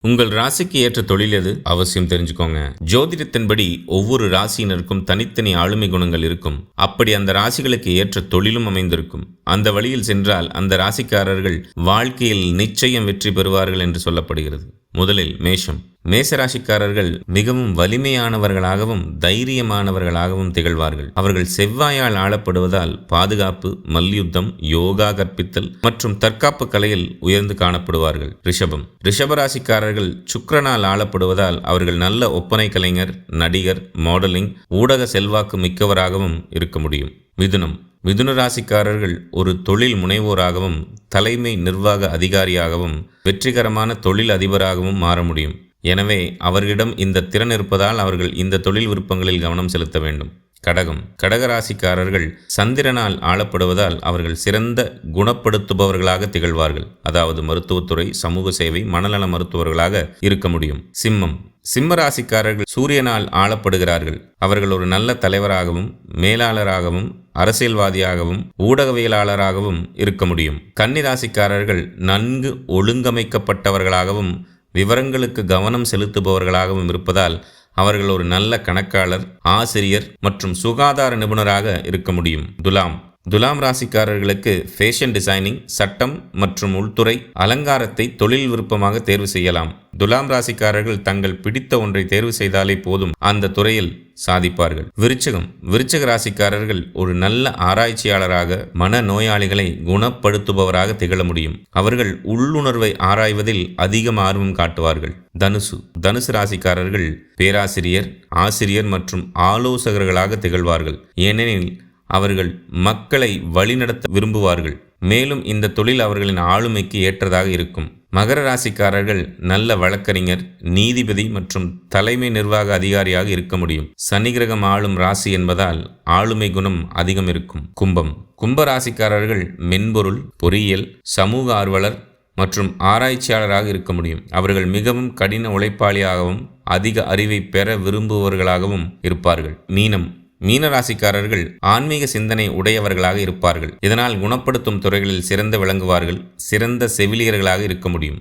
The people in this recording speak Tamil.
உங்கள் ராசிக்கு ஏற்ற தொழில் எது அவசியம் தெரிஞ்சுக்கோங்க. ஜோதிடத்தின்படி ஒவ்வொரு ராசியினருக்கும் தனித்தனி ஆளுமை குணங்கள் இருக்கும். அப்படி அந்த ராசிகளுக்கு ஏற்ற தொழிலும் அமைந்திருக்கும். அந்த வழியில் சென்றால் அந்த ராசிக்காரர்கள் வாழ்க்கையில் நிச்சயம் வெற்றி பெறுவார்கள் என்று சொல்லப்படுகிறது. முதலில் மேஷம். மேசராசிக்காரர்கள் மிகவும் வலிமையானவர்களாகவும் தைரியமானவர்களாகவும் திகழ்வார்கள். அவர்கள் செவ்வாயால் ஆளப்படுவதால் பாதுகாப்பு, மல்யுத்தம், யோகா கற்பித்தல் மற்றும் தற்காப்பு கலையில் உயர்ந்து காணப்படுவார்கள். ரிஷபம். ரிஷபராசிக்காரர்கள் சுக்கிரனால் ஆளப்படுவதால் அவர்கள் நல்ல ஒப்பனை கலைஞர், நடிகர், மாடலிங், ஊடக செல்வாக்கு மிக்கவராகவும் இருக்க முடியும். மிதுனம். மிதுன ராசிக்காரர்கள் ஒரு தொழில் முனைவோராகவும் தலைமை நிர்வாக அதிகாரியாகவும் வெற்றிகரமான தொழில் அதிபராகவும் மாற முடியும். எனவே அவர்களிடம் இந்த திறன் இருப்பதால் அவர்கள் இந்த தொழில் விருப்பங்களில் கவனம் செலுத்த வேண்டும். கடகம். கடகராசிக்காரர்கள் சந்திரனால் ஆளப்படுவதால் அவர்கள் சிறந்த குணப்படுத்துபவர்களாக திகழ்வார்கள். அதாவது மருத்துவத்துறை, சமூக சேவை, மனநல மருத்துவர்களாக இருக்க முடியும். சிம்மம். சிம்ம ராசிக்காரர்கள் சூரியனால் ஆளப்படுகிறார்கள். அவர்கள் ஒரு நல்ல தலைவராகவும் மேலாளராகவும் அரசியல்வாதியாகவும் ஊடகவியலாளராகவும் இருக்க முடியும். கன்னி ராசிக்காரர்கள் நன்கு ஒழுங்கமைக்கப்பட்டவர்களாகவும் விவரங்களுக்கு கவனம் செலுத்துபவர்களாகவும் இருப்பதால் அவர்கள் ஒரு நல்ல கணக்காளர், ஆசிரியர் மற்றும் சுகாதார நிபுணராக இருக்க முடியும். துலாம். துலாம் ராசிக்காரர்களுக்கு ஃபேஷன் டிசைனிங், சட்டம் மற்றும் உள்துறை அலங்காரத்தை தொழில் விருப்பமாக தேர்வு செய்யலாம். துலாம் ராசிக்காரர்கள் தங்கள் பிடித்த ஒன்றை தேர்வு செய்தாலே போதும், அந்த துறையில் சாதிப்பார்கள். விருச்சிகம். விருச்சிக ராசிக்காரர்கள் ஒரு நல்ல ஆராய்ச்சியாளராக, மன நோயாளிகளை குணப்படுத்துபவராக திகழ முடியும். அவர்கள் உள்ளுணர்வை ஆராய்வதில் அதிகம் ஆர்வம் காட்டுவார்கள். தனுசு. தனுசு ராசிக்காரர்கள் பேராசிரியர், ஆசிரியர் மற்றும் ஆலோசகர்களாக திகழ்வார்கள். ஏனெனில் அவர்கள் மக்களை வழிநடத்த விரும்புவார்கள். மேலும் இந்த தொழில் அவர்களின் ஆளுமைக்கு ஏற்றதாக இருக்கும். மகர ராசிக்காரர்கள் நல்ல வழக்கறிஞர், நீதிபதி மற்றும் தலைமை நிர்வாக அதிகாரியாக இருக்க முடியும். சனி கிரகம் ஆளும் ராசி என்பதால் ஆளுமை குணம் அதிகம் இருக்கும். கும்பம். கும்ப ராசிக்காரர்கள் மென்பொருள், பொறியியல், சமூக ஆர்வலர் மற்றும் ஆராய்ச்சியாளராக இருக்க முடியும். அவர்கள் மிகவும் கடின உழைப்பாளியாகவும் அதிக அறிவை பெற விரும்புபவர்களாகவும் இருப்பார்கள். மீனம். மீனராசிக்காரர்கள் ஆன்மீக சிந்தனை உடையவர்களாக இருப்பார்கள். இதனால் குணப்படுத்தும் துறைகளில் சிறந்து விளங்குவார்கள். சிறந்த செவிலியர்களாக இருக்க முடியும்.